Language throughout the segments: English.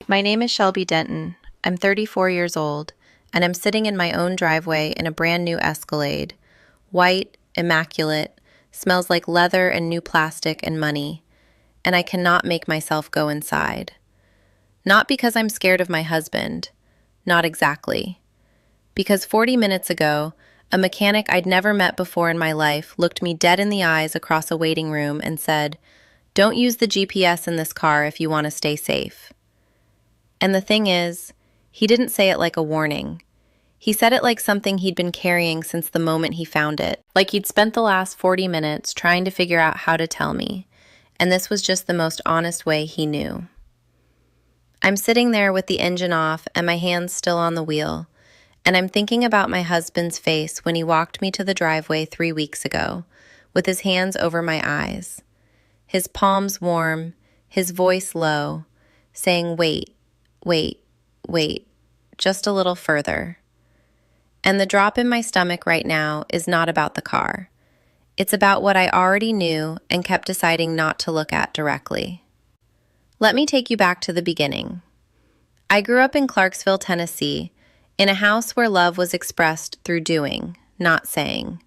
My name is Shelby Denton. I'm 34 years old, and I'm sitting in my own driveway in a brand new Escalade. White, immaculate, smells like leather and new plastic and money, and I cannot make myself go inside. Not because I'm scared of my husband. Not exactly. Because 40 minutes ago, a mechanic I'd never met before in my life looked me dead in the eyes across a waiting room and said, "Don't use the GPS in this car if you want to stay safe." And the thing is, he didn't say it like a warning. He said it like something he'd been carrying since the moment he found it, like he'd spent the last 40 minutes trying to figure out how to tell me, and this was just the most honest way he knew. I'm sitting there with the engine off and my hands still on the wheel, and I'm thinking about my husband's face when he walked me to the driveway 3 weeks ago, with his hands over my eyes, his palms warm, his voice low, saying, "Wait, wait, wait, just a little further." And the drop in my stomach right now is not about the car. It's about what I already knew and kept deciding not to look at directly. Let me take you back to the beginning. I grew up in Clarksville, Tennessee, in a house where love was expressed through doing, not saying.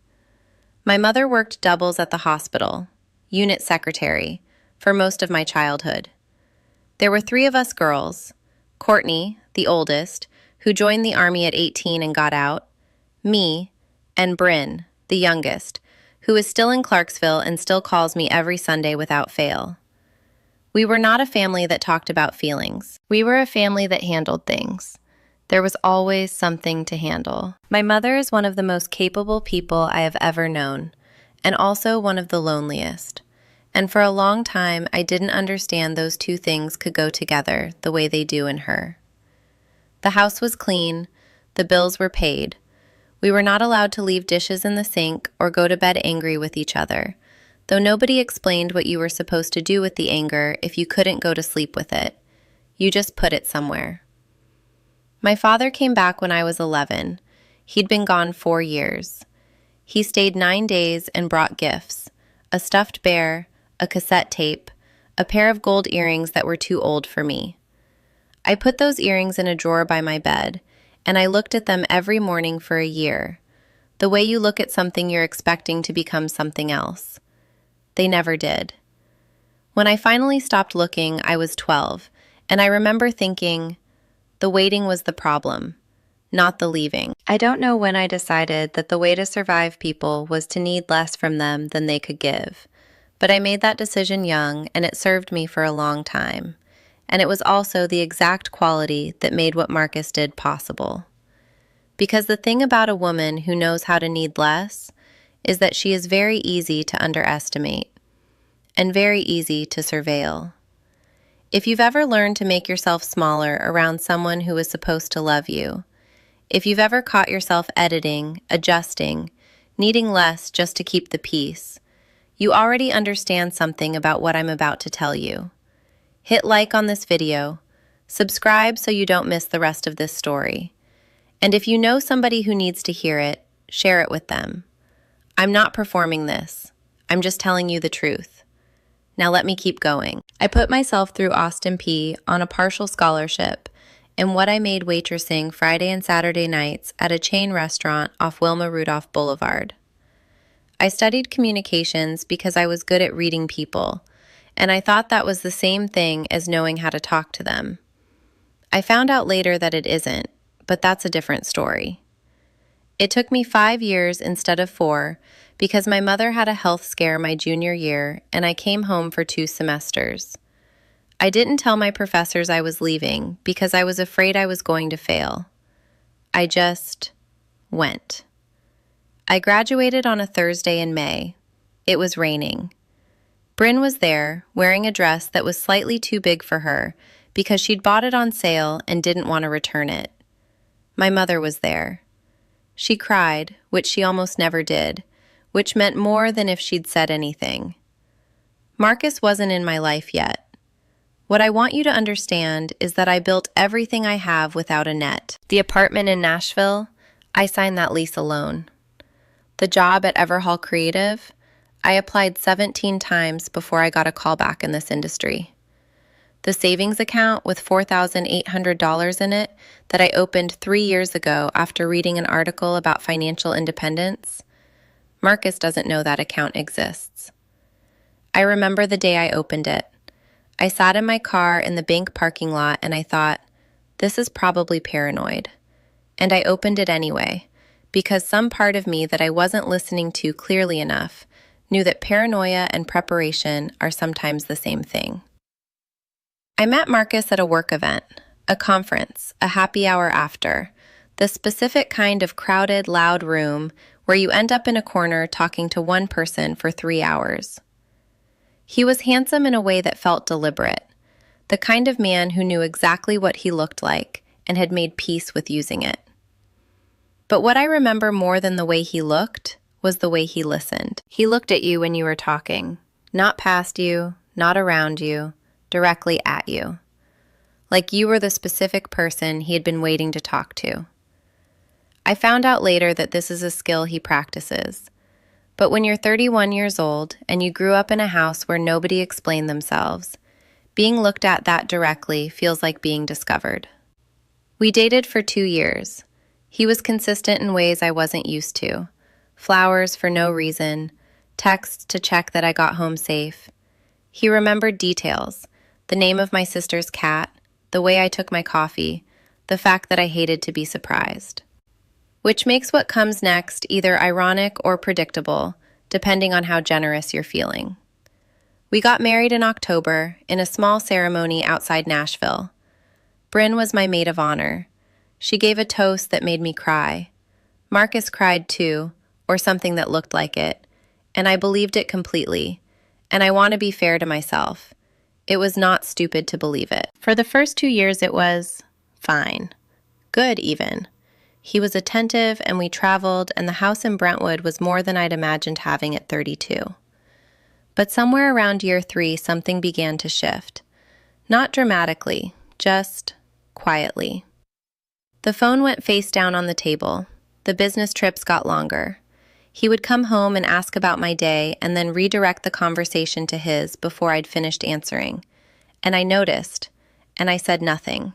My mother worked doubles at the hospital, unit secretary, for most of my childhood. There were 3 of us girls: Courtney, the oldest, who joined the Army at 18 and got out, me, and Bryn, the youngest, who is still in Clarksville and still calls me every Sunday without fail. We were not a family that talked about feelings. We were a family that handled things. There was always something to handle. My mother is one of the most capable people I have ever known, and also one of the loneliest. And for a long time, I didn't understand those two things could go together the way they do in her. The house was clean, the bills were paid. We were not allowed to leave dishes in the sink or go to bed angry with each other, though nobody explained what you were supposed to do with the anger if you couldn't go to sleep with it. You just put it somewhere. My father came back when I was 11. He'd been gone 4 years. He stayed 9 days and brought gifts: a stuffed bear, a cassette tape, a pair of gold earrings that were too old for me. I put those earrings in a drawer by my bed, and I looked at them every morning for a year, the way you look at something you're expecting to become something else. They never did. When I finally stopped looking, I was 12, and I remember thinking, the waiting was the problem, not the leaving. I don't know when I decided that the way to survive people was to need less from them than they could give, but I made that decision young, and it served me for a long time. And it was also the exact quality that made what Marcus did possible. Because the thing about a woman who knows how to need less is that she is very easy to underestimate and very easy to surveil. If you've ever learned to make yourself smaller around someone who is supposed to love you, if you've ever caught yourself editing, adjusting, needing less just to keep the peace, you already understand something about what I'm about to tell you. Hit like on this video, subscribe so you don't miss the rest of this story. And if you know somebody who needs to hear it, share it with them. I'm not performing this. I'm just telling you the truth. Now let me keep going. I put myself through Austin P on a partial scholarship in what I made waitressing Friday and Saturday nights at a chain restaurant off Wilma Rudolph Boulevard. I studied communications because I was good at reading people, and I thought that was the same thing as knowing how to talk to them. I found out later that it isn't, but that's a different story. It took me 5 years instead of 4 because my mother had a health scare my junior year and I came home for 2 semesters. I didn't tell my professors I was leaving because I was afraid I was going to fail. I just went. I graduated on a Thursday in May. It was raining. Bryn was there, wearing a dress that was slightly too big for her because she'd bought it on sale and didn't want to return it. My mother was there. She cried, which she almost never did, which meant more than if she'd said anything. Marcus wasn't in my life yet. What I want you to understand is that I built everything I have without a net. The apartment in Nashville, I signed that lease alone. The job at Everhall Creative, I applied 17 times before I got a call back in this industry. The savings account with $4,800 in it that I opened 3 years ago after reading an article about financial independence? Marcus doesn't know that account exists. I remember the day I opened it. I sat in my car in the bank parking lot and I thought, this is probably paranoid. And I opened it anyway, because some part of me that I wasn't listening to clearly enough knew that paranoia and preparation are sometimes the same thing. I met Marcus at a work event, a conference, a happy hour after, the specific kind of crowded, loud room where you end up in a corner talking to one person for 3 hours. He was handsome in a way that felt deliberate, the kind of man who knew exactly what he looked like and had made peace with using it. But what I remember more than the way he looked was the way he listened. He looked at you when you were talking, not past you, not around you, directly at you, like you were the specific person he had been waiting to talk to. I found out later that this is a skill he practices. But when you're 31 years old and you grew up in a house where nobody explained themselves, being looked at that directly feels like being discovered. We dated for 2 years. He was consistent in ways I wasn't used to. Flowers for no reason, texts to check that I got home safe. He remembered details, the name of my sister's cat, the way I took my coffee, the fact that I hated to be surprised. Which makes what comes next either ironic or predictable, depending on how generous you're feeling. We got married in October in a small ceremony outside Nashville. Bryn was my maid of honor. She gave a toast that made me cry. Marcus cried too, or something that looked like it, and I believed it completely. And I want to be fair to myself. It was not stupid to believe it. For the first 2 years it was fine. Good even. He was attentive and we traveled, and the house in Brentwood was more than I'd imagined having at 32. But somewhere around year 3, something began to shift. Not dramatically, just quietly. The phone went face down on the table. The business trips got longer. He would come home and ask about my day and then redirect the conversation to his before I'd finished answering. And I noticed, and I said nothing.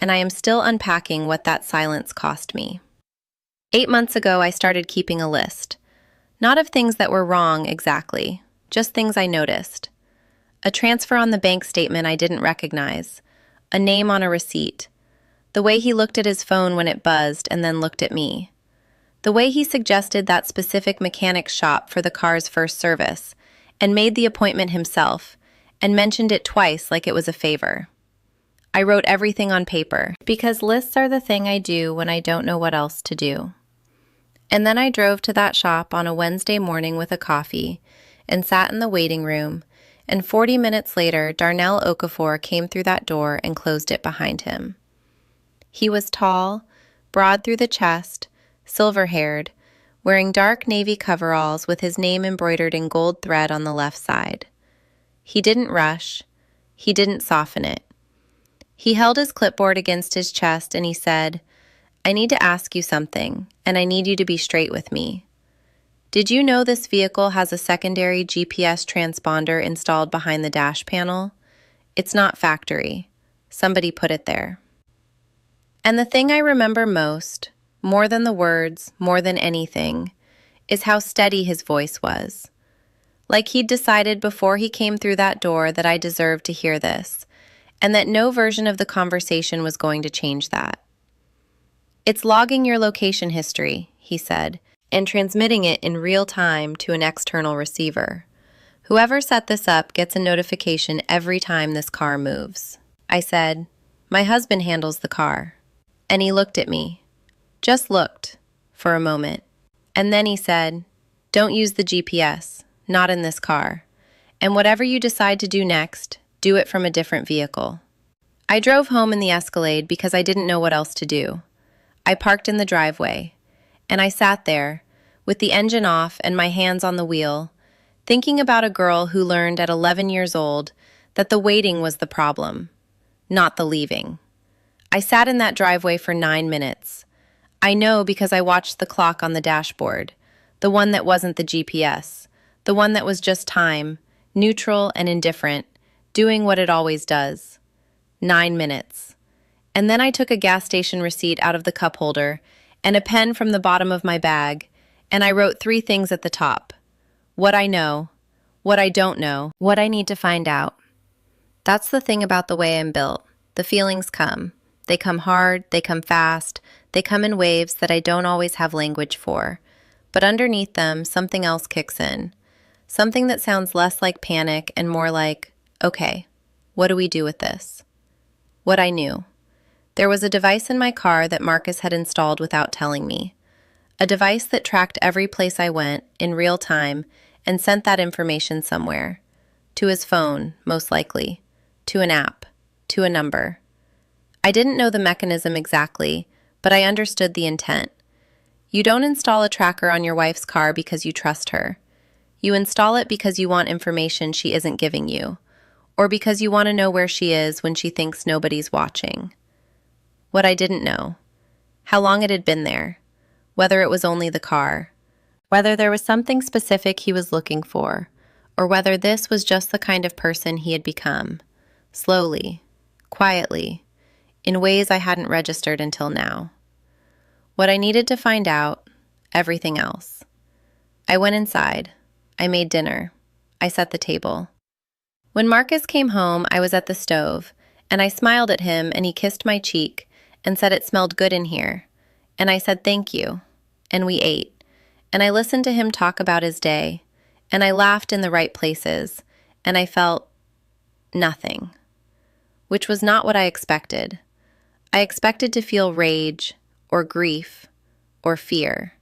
And I am still unpacking what that silence cost me. 8 months ago, I started keeping a list. Not of things that were wrong exactly, just things I noticed. A transfer on the bank statement I didn't recognize. A name on a receipt. The way he looked at his phone when it buzzed and then looked at me. The way he suggested that specific mechanic shop for the car's first service and made the appointment himself and mentioned it twice like it was a favor. I wrote everything on paper because lists are the thing I do when I don't know what else to do. And then I drove to that shop on a Wednesday morning with a coffee and sat in the waiting room, and 40 minutes later, Darnell Okafor came through that door and closed it behind him. He was tall, broad through the chest, silver-haired, wearing dark navy coveralls with his name embroidered in gold thread on the left side. He didn't rush. He didn't soften it. He held his clipboard against his chest and he said, "I need to ask you something, and I need you to be straight with me. Did you know this vehicle has a secondary GPS transponder installed behind the dash panel? It's not factory. Somebody put it there." And the thing I remember most, more than the words, more than anything, is how steady his voice was. Like he'd decided before he came through that door that I deserved to hear this, and that no version of the conversation was going to change that. "It's logging your location history," he said, and transmitting it in real time to an external receiver. "Whoever set this up gets a notification every time this car moves." I said, "My husband handles the car." And he looked at me. Just looked, for a moment. And then he said, "Don't use the GPS, not in this car. And whatever you decide to do next, do it from a different vehicle." I drove home in the Escalade because I didn't know what else to do. I parked in the driveway, and I sat there, with the engine off and my hands on the wheel, thinking about a girl who learned at 11 years old that the waiting was the problem, not the leaving. I sat in that driveway for 9 minutes. I know because I watched the clock on the dashboard, the one that wasn't the GPS, the one that was just time, neutral and indifferent, doing what it always does. 9 minutes. And then I took a gas station receipt out of the cup holder and a pen from the bottom of my bag, and I wrote 3 things at the top. What I know, what I don't know, what I need to find out. That's the thing about the way I'm built. The feelings come. They come hard, they come fast, they come in waves that I don't always have language for. But underneath them, something else kicks in. Something that sounds less like panic and more like, okay, what do we do with this? What I knew. There was a device in my car that Marcus had installed without telling me. A device that tracked every place I went in real time and sent that information somewhere. To his phone, most likely. To an app. To a number. I didn't know the mechanism exactly, but I understood the intent. You don't install a tracker on your wife's car because you trust her. You install it because you want information she isn't giving you, or because you want to know where she is when she thinks nobody's watching. What I didn't know. How long it had been there. Whether it was only the car. Whether there was something specific he was looking for, or whether this was just the kind of person he had become. Slowly, quietly, in ways I hadn't registered until now. What I needed to find out, everything else. I went inside. I made dinner. I set the table. When Marcus came home, I was at the stove, and I smiled at him and he kissed my cheek and said it smelled good in here. And I said thank you. And we ate. And I listened to him talk about his day. And I laughed in the right places. And I felt nothing. Which was not what I expected. I expected to feel rage, or grief, or fear.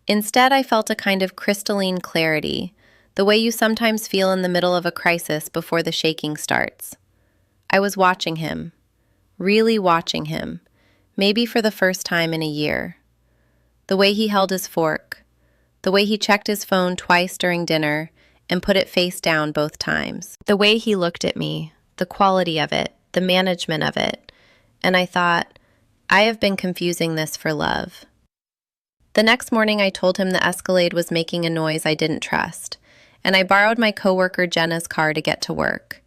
Instead, I felt a kind of crystalline clarity, the way you sometimes feel in the middle of a crisis before the shaking starts. I was watching him, really watching him, maybe for the first time in a year. The way he held his fork, the way he checked his phone twice during dinner and put it face down both times. The way he looked at me, the quality of it, the management of it. And I thought, I have been confusing this for love. The next morning I told him the Escalade was making a noise I didn't trust, and I borrowed my coworker Jenna's car to get to work.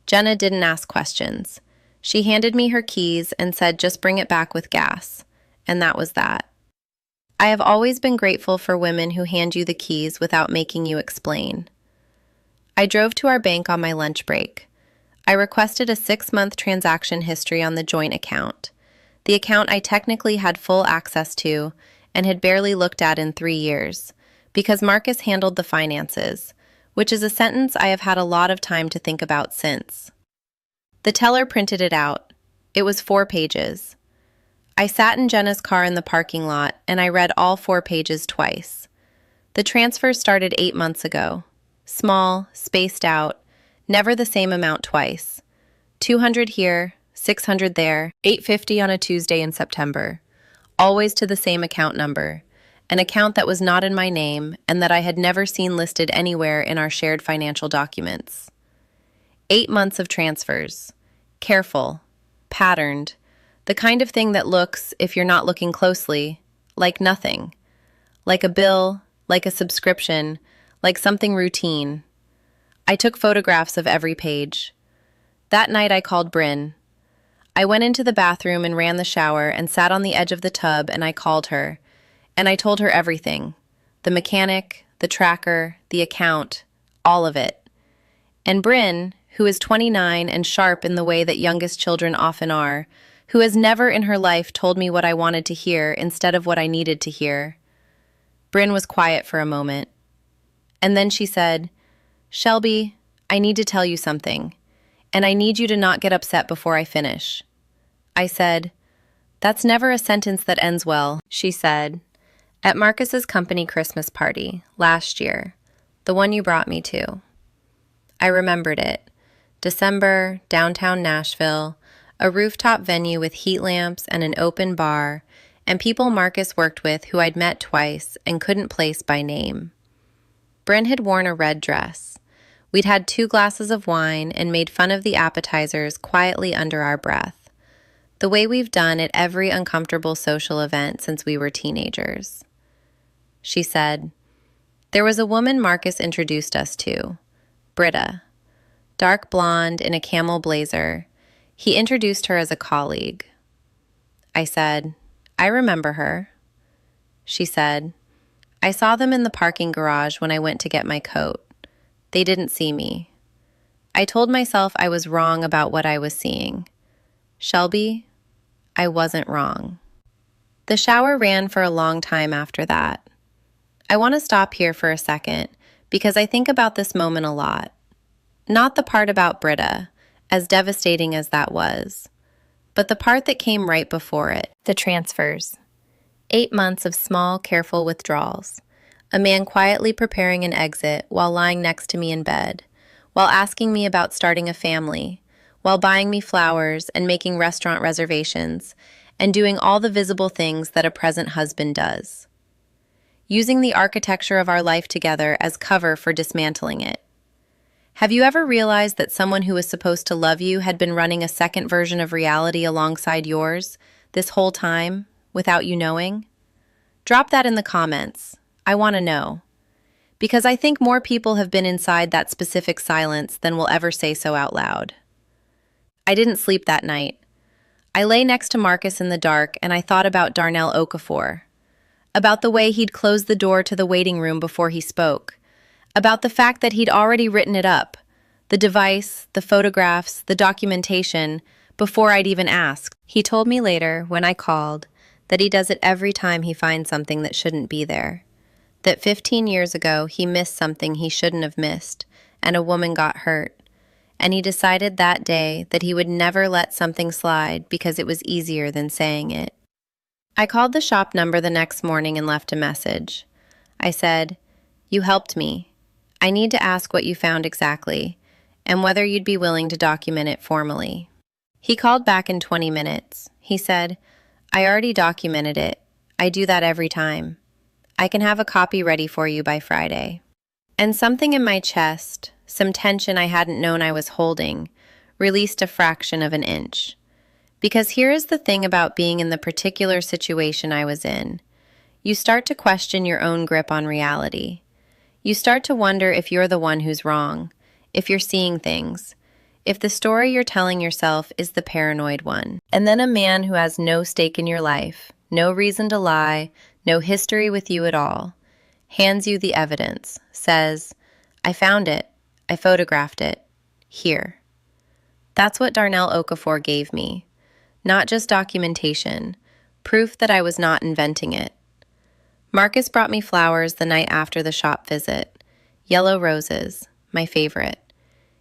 Jenna didn't ask questions. She handed me her keys and said just bring it back with gas, and that was that. I have always been grateful for women who hand you the keys without making you explain. I drove to our bank on my lunch break. I requested a 6-month transaction history on the joint account. The account I technically had full access to and had barely looked at in 3 years, because Marcus handled the finances, which is a sentence I have had a lot of time to think about since. The teller printed it out. It was 4 pages. I sat in Jenna's car in the parking lot, and I read all 4 pages twice. The transfer started 8 months ago. Small, spaced out, never the same amount twice. 200 here, 600 there, 850 on a Tuesday in September. Always to the same account number, an account that was not in my name and that I had never seen listed anywhere in our shared financial documents. 8 months of transfers. Careful, patterned, the kind of thing that looks, if you're not looking closely, like nothing. Like a bill, like a subscription, like something routine. I took photographs of every page. That night I called Bryn. I went into the bathroom and ran the shower and sat on the edge of the tub and I called her. And I told her everything. The mechanic, the tracker, the account, all of it. And Bryn, who is 29 and sharp in the way that youngest children often are, who has never in her life told me what I wanted to hear instead of what I needed to hear. Bryn was quiet for a moment. And then she said, "Shelby, I need to tell you something, and I need you to not get upset before I finish." I said, "That's never a sentence that ends well," she said. "At Marcus's company Christmas party, last year, the one you brought me to." I remembered it. December, downtown Nashville, a rooftop venue with heat lamps and an open bar, and people Marcus worked with who I'd met twice and couldn't place by name. Bryn had worn a red dress. We'd had 2 glasses of wine and made fun of the appetizers quietly under our breath, the way we've done at every uncomfortable social event since we were teenagers. She said, "There was a woman Marcus introduced us to, Britta. dark blonde in a camel blazer. He introduced her as a colleague. I said, "I remember her." She said, "I saw them in the parking garage when I went to get my coat. They didn't see me." I told myself I was wrong about what I was seeing. Shelby, I wasn't wrong. The shower ran for a long time after that. I want to stop here for a second because I think about this moment a lot. Not the part about Britta, as devastating as that was, but the part that came right before it. The transfers. 8 months of small, careful withdrawals. A man quietly preparing an exit while lying next to me in bed, while asking me about starting a family, while buying me flowers and making restaurant reservations, and doing all the visible things that a present husband does. Using the architecture of our life together as cover for dismantling it. Have you ever realized that someone who was supposed to love you had been running a second version of reality alongside yours this whole time, without you knowing? Drop that in the comments. I want to know. Because I think more people have been inside that specific silence than will ever say so out loud. I didn't sleep that night. I lay next to Marcus in the dark and I thought about Darnell Okafor. About the way he'd closed the door to the waiting room before he spoke. About the fact that he'd already written it up. The device, the photographs, the documentation, before I'd even asked. He told me later, when I called, that he does it every time he finds something that shouldn't be there. That 15 years ago he missed something he shouldn't have missed, and a woman got hurt. And he decided that day that he would never let something slide because it was easier than saying it. I called the shop number the next morning and left a message. I said, "You helped me. I need to ask what you found exactly, and whether you'd be willing to document it formally." He called back in 20 minutes. He said, "I already documented it. I do that every time. I can have a copy ready for you by Friday." And something in my chest, some tension I hadn't known I was holding, released a fraction of an inch. Because here is the thing about being in the particular situation I was in. You start to question your own grip on reality. You start to wonder if you're the one who's wrong, if you're seeing things, if the story you're telling yourself is the paranoid one. And then a man who has no stake in your life, no reason to lie, no history with you at all, hands you the evidence, says, "I found it. I photographed it. Here." That's what Darnell Okafor gave me. Not just documentation, proof that I was not inventing it. Marcus brought me flowers the night after the shop visit. Yellow roses, my favorite.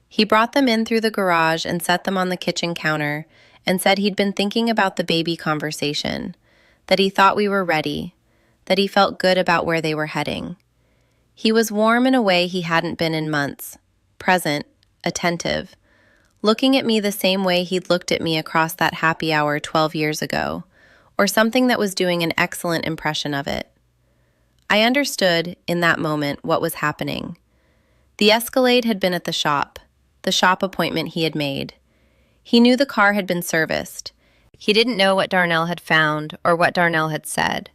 He brought them in through the garage and set them on the kitchen counter and said he'd been thinking about the baby conversation, that he thought we were ready, that he felt good about where they were heading. He was warm in a way he hadn't been in months, present, attentive, looking at me the same way he'd looked at me across that happy hour 12 years ago, or something that was doing an excellent impression of it. I understood, in that moment, what was happening. The Escalade had been at the shop appointment he had made. He knew the car had been serviced. He didn't know what Darnell had found or what Darnell had said,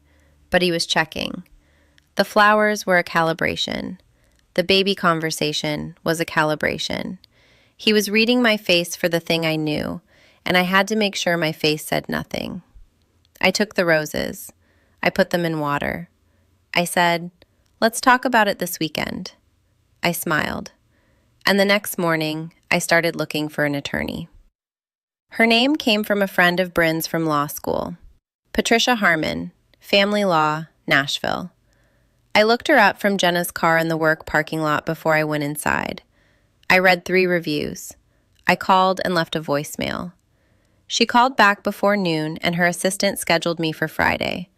but he was checking. The flowers were a calibration. The baby conversation was a calibration. He was reading my face for the thing I knew, and I had to make sure my face said nothing. I took the roses. I put them in water. I said, "Let's talk about it this weekend." I smiled. And the next morning, I started looking for an attorney. Her name came from a friend of Bryn's from law school. Patricia Harmon, family law, Nashville. I looked her up from Jenna's car in the work parking lot before I went inside. I read 3 reviews. I called and left a voicemail. She called back before noon and her assistant scheduled me for Friday,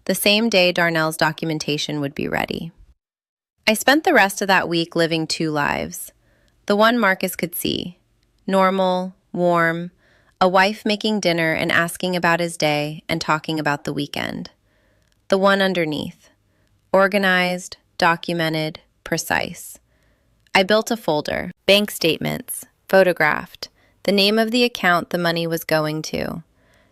the same day Darnell's documentation would be ready. I spent the rest of that week living 2 lives. The one Marcus could see. Normal, warm, a wife making dinner and asking about his day and talking about the weekend. The one underneath. Organized, documented, precise. I built a folder. Bank statements. Photographed. The name of the account the money was going to.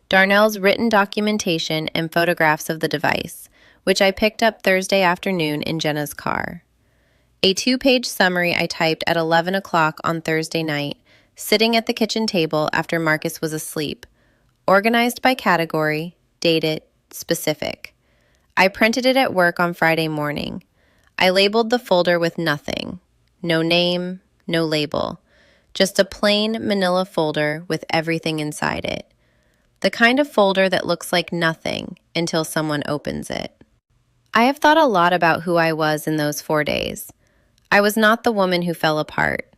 Darnell's written documentation and photographs of the device, which I picked up Thursday afternoon in Jenna's car. A 2-page summary I typed at 11 o'clock on Thursday night, sitting at the kitchen table after Marcus was asleep. Organized by category, dated, specific. I printed it at work on Friday morning. I labeled the folder with nothing. No name, no label. Just a plain manila folder with everything inside it. The kind of folder that looks like nothing until someone opens it. I have thought a lot about who I was in those 4 days. I was not the woman who fell apart.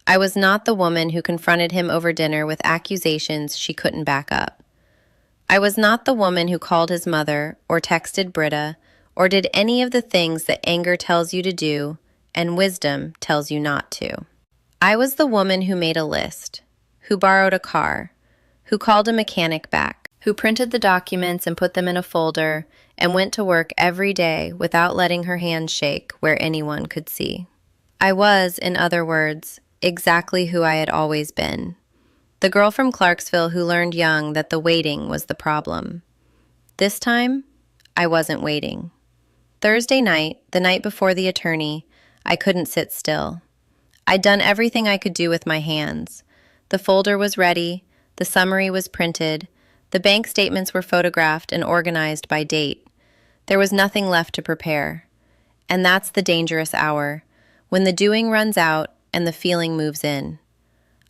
I was not the woman who confronted him over dinner with accusations she couldn't back up. I was not the woman who called his mother or texted Britta or did any of the things that anger tells you to do and wisdom tells you not to. I was the woman who made a list, who borrowed a car, who called a mechanic back, who printed the documents and put them in a folder and went to work every day without letting her hands shake where anyone could see. I was, in other words, exactly who I had always been. The girl from Clarksville who learned young that the waiting was the problem. This time, I wasn't waiting. Thursday night, the night before the attorney, I couldn't sit still. I'd done everything I could do with my hands. The folder was ready, the summary was printed, the bank statements were photographed and organized by date. There was nothing left to prepare. And that's the dangerous hour, when the doing runs out and the feeling moves in.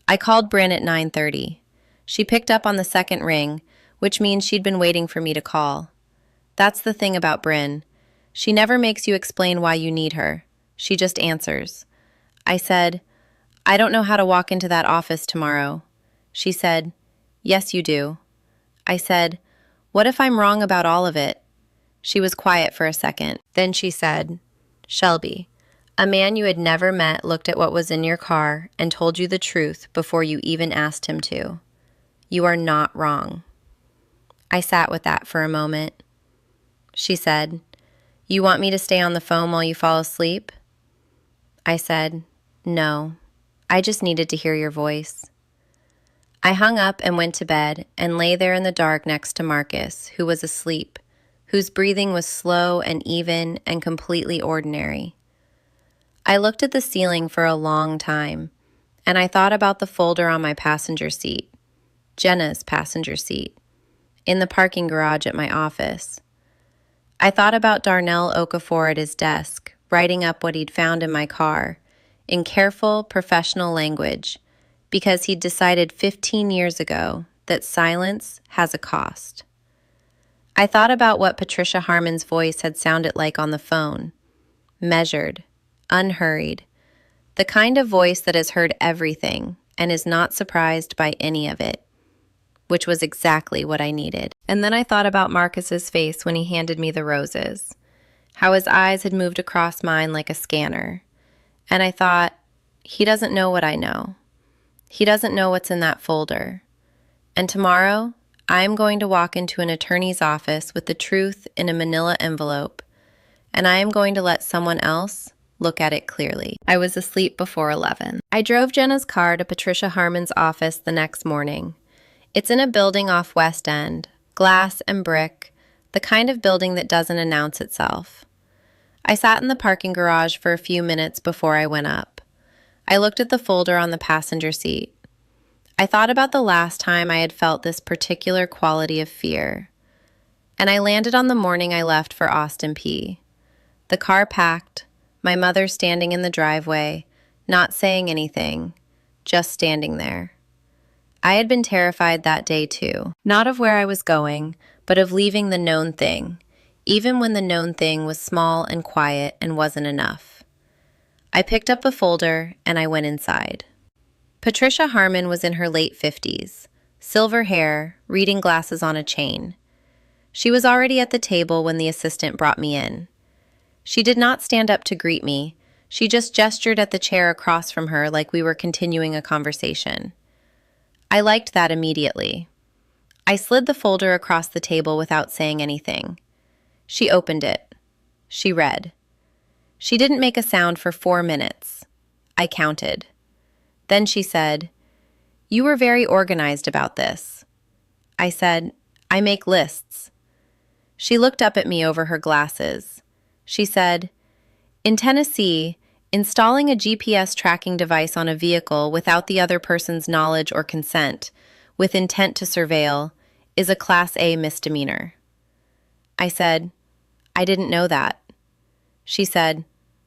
I called Bryn at 9:30. She picked up on the second ring, which means she'd been waiting for me to call. That's the thing about Bryn. She never makes you explain why you need her. She just answers. I said, I don't know how to walk into that office tomorrow. She said, yes, you do. I said, what if I'm wrong about all of it? She was quiet for a second. Then she said, Shelby, a man you had never met looked at what was in your car and told you the truth before you even asked him to. You are not wrong. I sat with that for a moment. She said, you want me to stay on the phone while you fall asleep? I said, no, I just needed to hear your voice. I hung up and went to bed and lay there in the dark next to Marcus, who was asleep, whose breathing was slow and even and completely ordinary. I looked at the ceiling for a long time, and I thought about the folder on my passenger seat, Jenna's passenger seat, in the parking garage at my office. I thought about Darnell Okafor at his desk, writing up what he'd found in my car, in careful, professional language, because he'd decided 15 years ago that silence has a cost. I thought about what Patricia Harmon's voice had sounded like on the phone, measured, unhurried, the kind of voice that has heard everything and is not surprised by any of it, which was exactly what I needed. And then I thought about Marcus's face when he handed me the roses, how his eyes had moved across mine like a scanner. And I thought, he doesn't know what I know. He doesn't know what's in that folder. And tomorrow, I'm going to walk into an attorney's office with the truth in a manila envelope, and I am going to let someone else look at it clearly. I was asleep before 11. I drove Jenna's car to Patricia Harmon's office the next morning. It's in a building off West End, glass and brick, the kind of building that doesn't announce itself. I sat in the parking garage for a few minutes before I went up. I looked at the folder on the passenger seat. I thought about the last time I had felt this particular quality of fear. And I landed on the morning I left for Austin P. The car packed, my mother standing in the driveway, not saying anything, just standing there. I had been terrified that day too, not of where I was going, but of leaving the known thing, even when the known thing was small and quiet and wasn't enough. I picked up the folder and I went inside. Patricia Harmon was in her late 50s, silver hair, reading glasses on a chain. She was already at the table when the assistant brought me in. She did not stand up to greet me. She just gestured at the chair across from her like we were continuing a conversation. I liked that immediately. I slid the folder across the table without saying anything. She opened it. She read. She didn't make a sound for 4 minutes. I counted. Then she said, "You were very organized about this." I said, "I make lists." She looked up at me over her glasses. She said, "In Tennessee, Installing a GPS tracking device on a vehicle without the other person's knowledge or consent, with intent to surveil, is a Class A misdemeanor. I said, I didn't know that. She said,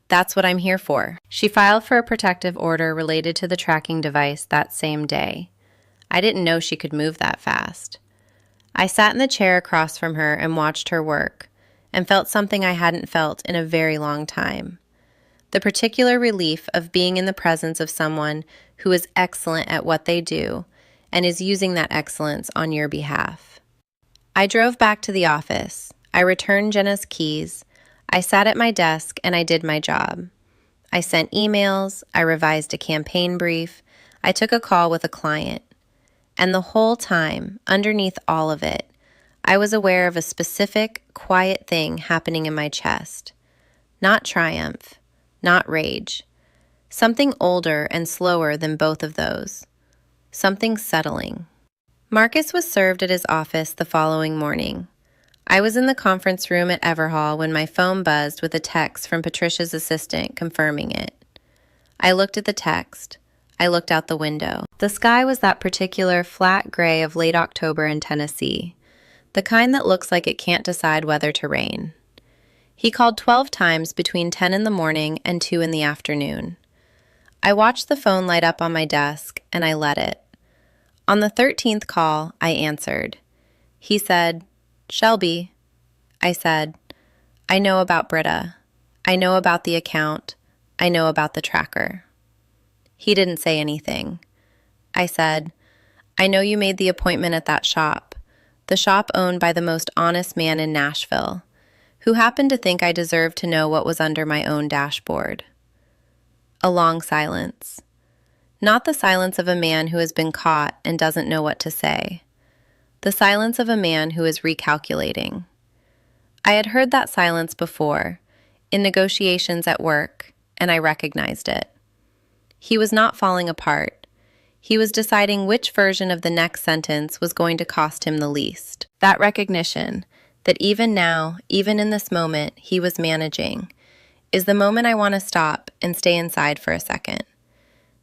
that's what I'm here for. She filed for a protective order related to the tracking device that same day. I didn't know she could move that fast. I sat in the chair across from her and watched her work, and felt something I hadn't felt in a very long time. The particular relief of being in the presence of someone who is excellent at what they do and is using that excellence on your behalf. I drove back to the office. I returned Jenna's keys. I sat at my desk and I did my job. I sent emails. I revised a campaign brief. I took a call with a client. And the whole time, underneath all of it, I was aware of a specific, quiet thing happening in my chest. Not triumph, not rage. Something older and slower than both of those. Something settling. Marcus was served at his office the following morning. I was in the conference room at Everhall when my phone buzzed with a text from Patricia's assistant confirming it. I looked at the text. I looked out the window. The sky was that particular flat gray of late October in Tennessee, the kind that looks like it can't decide whether to rain. He called 12 times between 10 in the morning and 2 in the afternoon. I watched the phone light up on my desk, and I let it. On the 13th call, I answered. He said, Shelby. I said, I know about Britta. I know about the account. I know about the tracker. He didn't say anything. I said, I know you made the appointment at that shop, the shop owned by the most honest man in Nashville, who happened to think I deserved to know what was under my own dashboard. A long silence. Not the silence of a man who has been caught and doesn't know what to say. The silence of a man who is recalculating. I had heard that silence before, in negotiations at work, and I recognized it. He was not falling apart. He was deciding which version of the next sentence was going to cost him the least. That recognition, that even now, even in this moment, he was managing, is the moment I want to stop and stay inside for a second.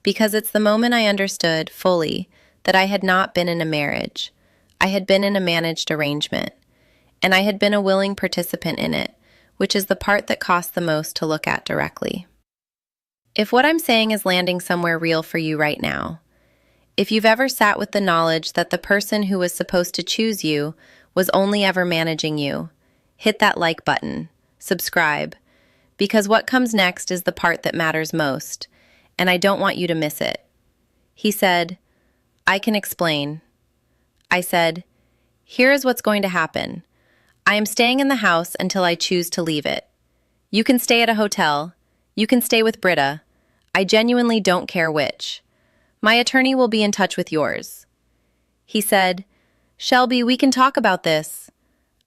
Because it's the moment I understood fully that I had not been in a marriage. I had been in a managed arrangement, and I had been a willing participant in it, which is the part that costs the most to look at directly. If what I'm saying is landing somewhere real for you right now, if you've ever sat with the knowledge that the person who was supposed to choose you was only ever managing you, hit that like button, subscribe, because what comes next is the part that matters most, and I don't want you to miss it. He said, I can explain. I said, here is what's going to happen. I am staying in the house until I choose to leave it. You can stay at a hotel. You can stay with Britta. I genuinely don't care which. My attorney will be in touch with yours. He said, Shelby, we can talk about this.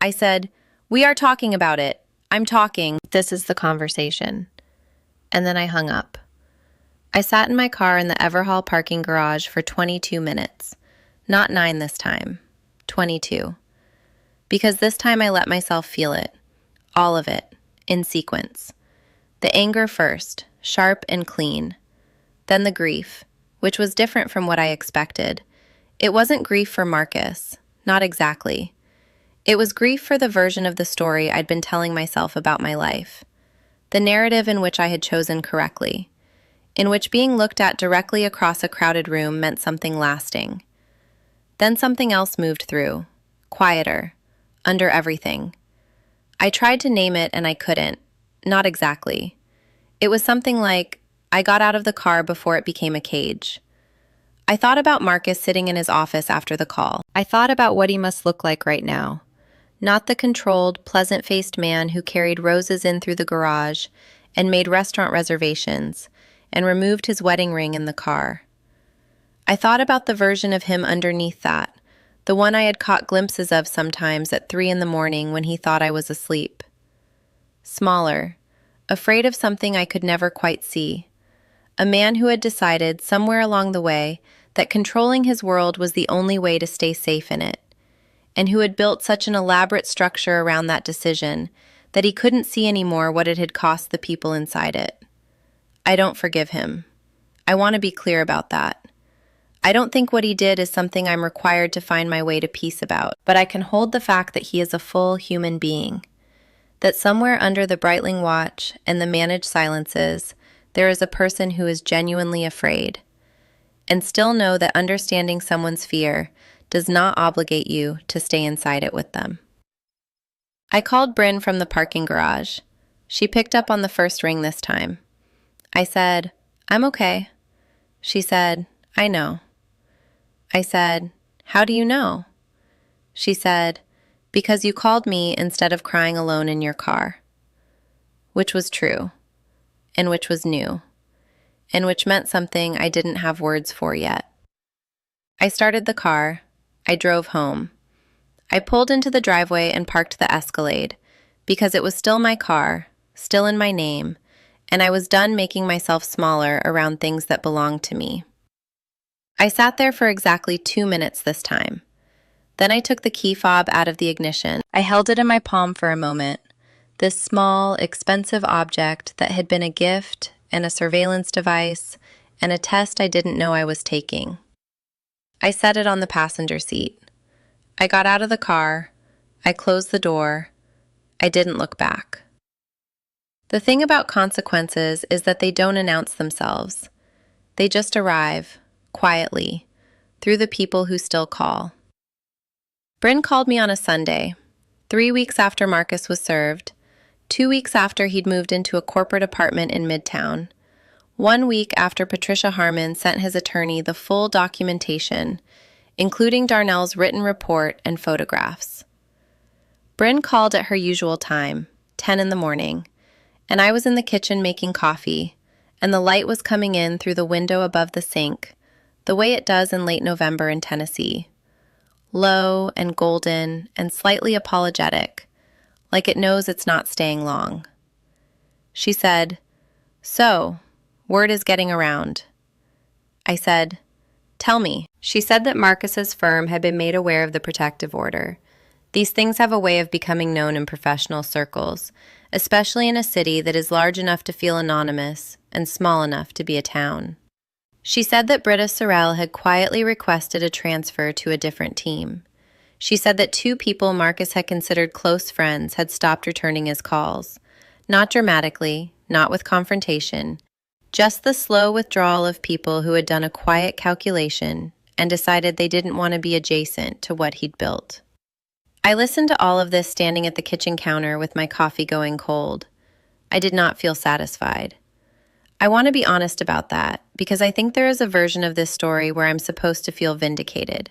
I said, we are talking about it. I'm talking. This is the conversation. And then I hung up. I sat in my car in the Everhall parking garage for 22 minutes. Not 9 this time. 22. Because this time I let myself feel it. All of it. In sequence. The anger first, sharp and clean. Then the grief, which was different from what I expected. It wasn't grief for Marcus. Not exactly. It was grief for the version of the story I'd been telling myself about my life. The narrative in which I had chosen correctly. In which being looked at directly across a crowded room meant something lasting. Then something else moved through. Quieter. Under everything. I tried to name it and I couldn't. Not exactly. It was something like, I got out of the car before it became a cage. I thought about Marcus sitting in his office after the call. I thought about what he must look like right now. Not the controlled, pleasant-faced man who carried roses in through the garage and made restaurant reservations and removed his wedding ring in the car. I thought about the version of him underneath that, the one I had caught glimpses of sometimes at 3 in the morning when he thought I was asleep. Smaller, afraid of something I could never quite see. A man who had decided somewhere along the way that controlling his world was the only way to stay safe in it, and who had built such an elaborate structure around that decision that he couldn't see anymore what it had cost the people inside it. I don't forgive him. I want to be clear about that. I don't think what he did is something I'm required to find my way to peace about, but I can hold the fact that he is a full human being. That somewhere under the Breitling watch and the managed silences, there is a person who is genuinely afraid. And still know that understanding someone's fear does not obligate you to stay inside it with them. I called Bryn from the parking garage. She picked up on the first ring this time. I said, "I'm okay." She said, "I know." I said, "How do you know?" She said, "Because you called me instead of crying alone in your car." Which was true, and which was new, and which meant something I didn't have words for yet. I started the car. I drove home. I pulled into the driveway and parked the Escalade, because it was still my car, still in my name, and I was done making myself smaller around things that belonged to me. I sat there for exactly 2 minutes this time. Then I took the key fob out of the ignition. I held it in my palm for a moment. This small, expensive object that had been a gift and a surveillance device and a test I didn't know I was taking. I set it on the passenger seat. I got out of the car. I closed the door. I didn't look back. The thing about consequences is that they don't announce themselves. They just arrive, quietly, through the people who still call. Bryn called me on a Sunday, 3 weeks after Marcus was served, 2 weeks after he'd moved into a corporate apartment in Midtown, 1 week after Patricia Harmon sent his attorney the full documentation, including Darnell's written report and photographs. Bryn called at her usual time, 10 in the morning, and I was in the kitchen making coffee, and the light was coming in through the window above the sink, the way it does in late November in Tennessee. Low and golden and slightly apologetic, like it knows it's not staying long. She said, "So, word is getting around." I said, "Tell me." She said that Marcus's firm had been made aware of the protective order. These things have a way of becoming known in professional circles, especially in a city that is large enough to feel anonymous and small enough to be a town. She said that Britta Sorrell had quietly requested a transfer to a different team. She said that 2 people Marcus had considered close friends had stopped returning his calls. Not dramatically, not with confrontation, just the slow withdrawal of people who had done a quiet calculation and decided they didn't want to be adjacent to what he'd built. I listened to all of this standing at the kitchen counter with my coffee going cold. I did not feel satisfied. I want to be honest about that, because I think there is a version of this story where I'm supposed to feel vindicated,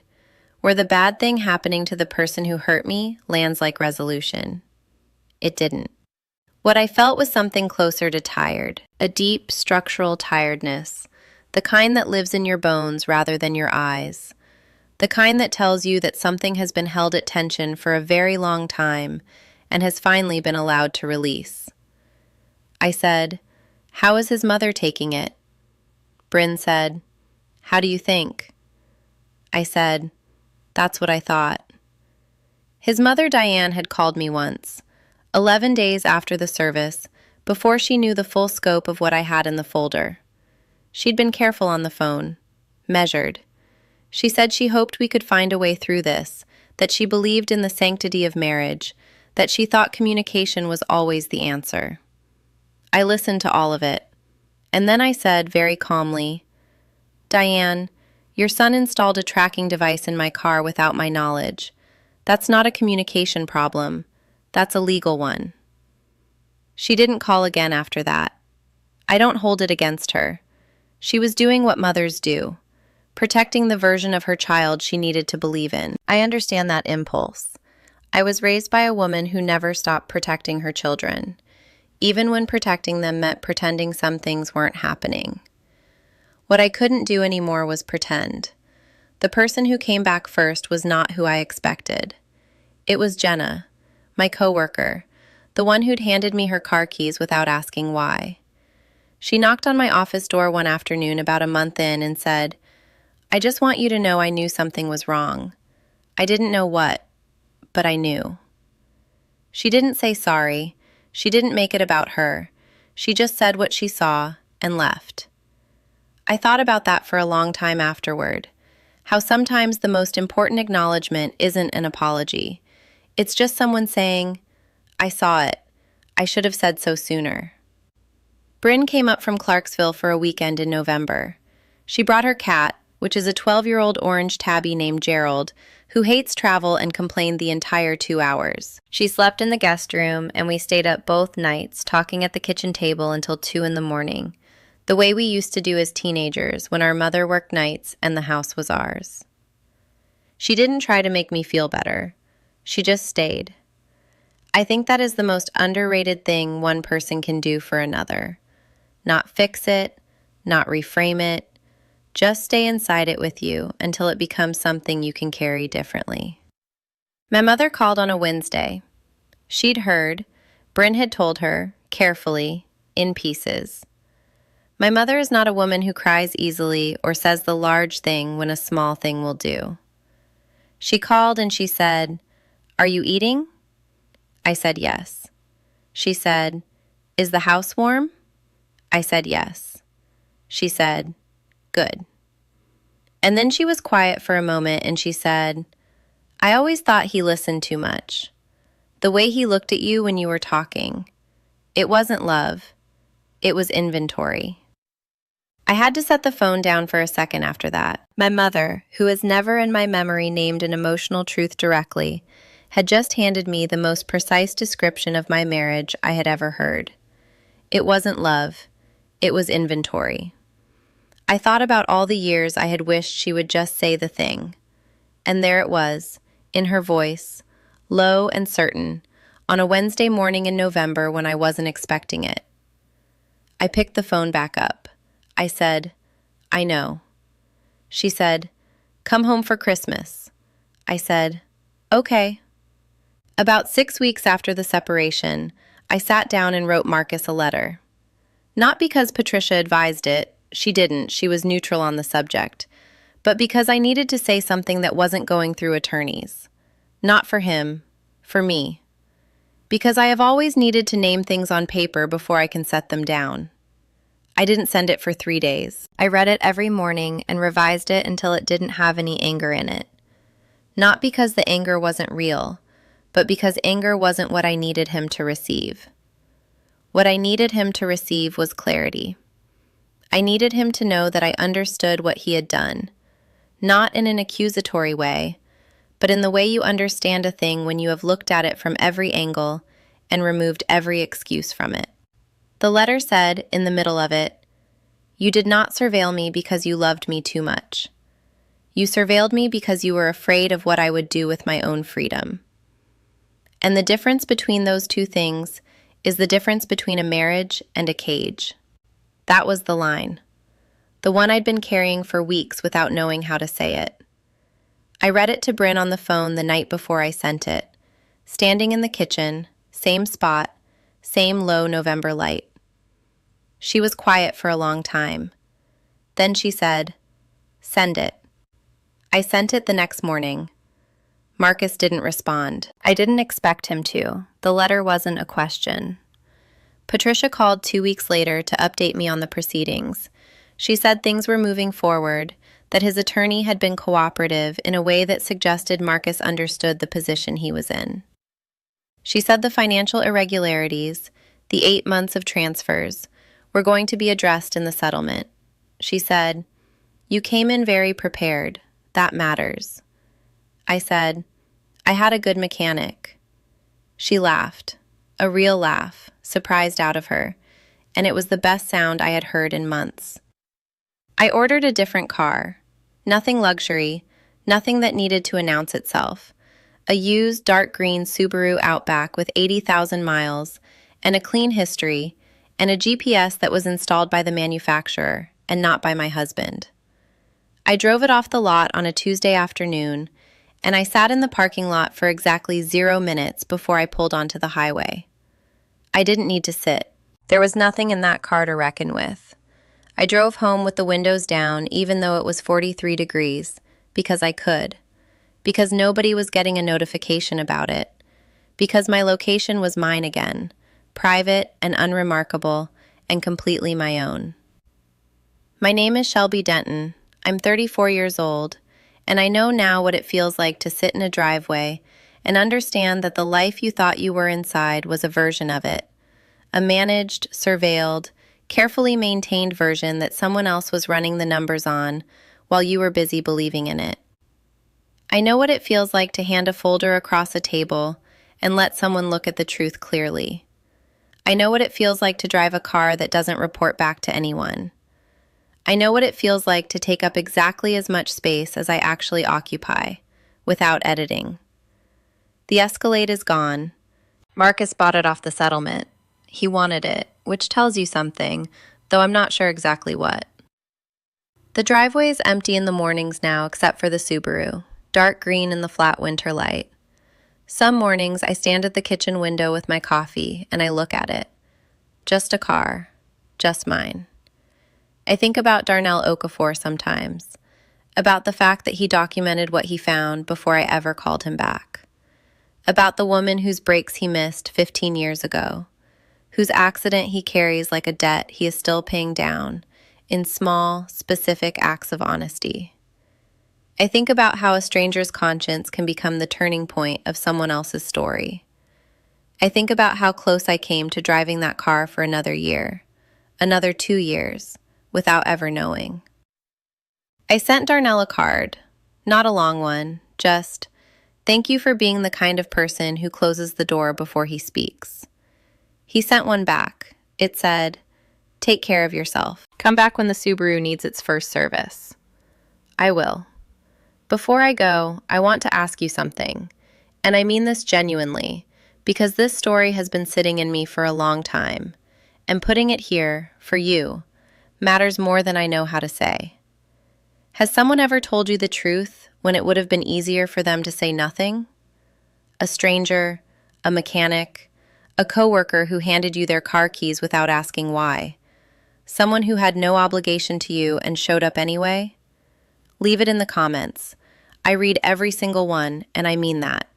where the bad thing happening to the person who hurt me lands like resolution. It didn't. What I felt was something closer to tired, a deep structural tiredness, the kind that lives in your bones rather than your eyes, the kind that tells you that something has been held at tension for a very long time and has finally been allowed to release. I said, "How is his mother taking it?" Bryn said, "How do you think?" I said, "That's what I thought." His mother Diane had called me once, 11 days after the service, before she knew the full scope of what I had in the folder. She'd been careful on the phone, measured. She said she hoped we could find a way through this, that she believed in the sanctity of marriage, that she thought communication was always the answer. I listened to all of it, and then I said very calmly, "Diane, your son installed a tracking device in my car without my knowledge. That's not a communication problem. That's a legal one." She didn't call again after that. I don't hold it against her. She was doing what mothers do, protecting the version of her child she needed to believe in. I understand that impulse. I was raised by a woman who never stopped protecting her children, even when protecting them meant pretending some things weren't happening. What I couldn't do anymore was pretend. The person who came back first was not who I expected. It was Jenna, my coworker, the one who'd handed me her car keys without asking why. She knocked on my office door one afternoon about a month in and said, "I just want you to know I knew something was wrong. I didn't know what, but I knew." She didn't say sorry. She didn't make it about her. She just said what she saw, and left. I thought about that for a long time afterward. How sometimes the most important acknowledgement isn't an apology. It's just someone saying, I saw it. I should have said so sooner. Bryn came up from Clarksville for a weekend in November. She brought her cat, which is a 12-year-old orange tabby named Gerald, who hates travel and complained the entire 2 hours. She slept in the guest room, and we stayed up both nights, talking at the kitchen table until 2 in the morning, the way we used to do as teenagers when our mother worked nights and the house was ours. She didn't try to make me feel better. She just stayed. I think that is the most underrated thing one person can do for another. Not fix it, not reframe it, just stay inside it with you until it becomes something you can carry differently. My mother called on a Wednesday. She'd heard, Bryn had told her, carefully, in pieces. My mother is not a woman who cries easily or says the large thing when a small thing will do. She called and she said, "Are you eating?" I said yes. She said, "Is the house warm?" I said yes. She said, "Good." And then she was quiet for a moment and she said, "I always thought he listened too much. The way he looked at you when you were talking. It wasn't love. It was inventory." I had to set the phone down for a second after that. My mother, who has never in my memory named an emotional truth directly, had just handed me the most precise description of my marriage I had ever heard. It wasn't love. It was inventory. I thought about all the years I had wished she would just say the thing. And there it was, in her voice, low and certain, on a Wednesday morning in November when I wasn't expecting it. I picked the phone back up. I said, "I know." She said, "Come home for Christmas." I said, "Okay." About 6 weeks after the separation, I sat down and wrote Marcus a letter. Not because Patricia advised it, she didn't, she was neutral on the subject, but because I needed to say something that wasn't going through attorneys. Not for him, for me. Because I have always needed to name things on paper before I can set them down. I didn't send it for 3 days. I read it every morning and revised it until it didn't have any anger in it. Not because the anger wasn't real, but because anger wasn't what I needed him to receive. What I needed him to receive was clarity. I needed him to know that I understood what he had done, not in an accusatory way, but in the way you understand a thing when you have looked at it from every angle and removed every excuse from it. The letter said, in the middle of it, "You did not surveil me because you loved me too much. You surveilled me because you were afraid of what I would do with my own freedom." And the difference between those two things is the difference between a marriage and a cage. That was the line. The one I'd been carrying for weeks without knowing how to say it. I read it to Bryn on the phone the night before I sent it, standing in the kitchen, same spot, same low November light. She was quiet for a long time. Then she said, "Send it." I sent it the next morning. Marcus didn't respond. I didn't expect him to. The letter wasn't a question. Patricia called 2 weeks later to update me on the proceedings. She said things were moving forward, that his attorney had been cooperative in a way that suggested Marcus understood the position he was in. She said the financial irregularities, the 8 months of transfers, were going to be addressed in the settlement. She said, "You came in very prepared. That matters." I said, "I had a good mechanic." She laughed, a real laugh, surprised out of her, and it was the best sound I had heard in months. I ordered a different car. Nothing luxury, nothing that needed to announce itself. A used dark green Subaru Outback with 80,000 miles, and a clean history, and a GPS that was installed by the manufacturer and not by my husband. I drove it off the lot on a Tuesday afternoon, and I sat in the parking lot for exactly 0 minutes before I pulled onto the highway. I didn't need to sit. There was nothing in that car to reckon with. I drove home with the windows down even though it was 43 degrees, because I could. Because nobody was getting a notification about it. Because my location was mine again, private and unremarkable and completely my own. My name is Shelby Denton. I'm 34 years old, and I know now what it feels like to sit in a driveway and understand that the life you thought you were inside was a version of it, a managed, surveilled, carefully maintained version that someone else was running the numbers on while you were busy believing in it. I know what it feels like to hand a folder across a table and let someone look at the truth clearly. I know what it feels like to drive a car that doesn't report back to anyone. I know what it feels like to take up exactly as much space as I actually occupy, without editing. The Escalade is gone. Marcus bought it off the settlement. He wanted it, which tells you something, though I'm not sure exactly what. The driveway is empty in the mornings now except for the Subaru, dark green in the flat winter light. Some mornings I stand at the kitchen window with my coffee and I look at it. Just a car. Just mine. I think about Darnell Okafor sometimes, about the fact that he documented what he found before I ever called him back, about the woman whose brakes he missed 15 years ago, whose accident he carries like a debt he is still paying down in small, specific acts of honesty. I think about how a stranger's conscience can become the turning point of someone else's story. I think about how close I came to driving that car for another year, another 2 years, without ever knowing. I sent Darnell a card, not a long one, just, "Thank you for being the kind of person who closes the door before he speaks." He sent one back. It said, "Take care of yourself. Come back when the Subaru needs its first service." I will. Before I go, I want to ask you something, and I mean this genuinely, because this story has been sitting in me for a long time, and putting it here, for you, matters more than I know how to say. Has someone ever told you the truth when it would have been easier for them to say nothing? A stranger, a mechanic, a coworker who handed you their car keys without asking why? Someone who had no obligation to you and showed up anyway? Leave it in the comments. I read every single one, and I mean that.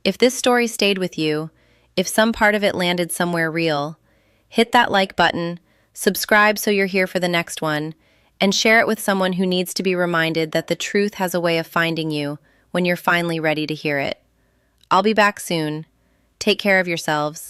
If this story stayed with you, if some part of it landed somewhere real, hit that like button, subscribe so you're here for the next one, and share it with someone who needs to be reminded that the truth has a way of finding you when you're finally ready to hear it. I'll be back soon. Take care of yourselves.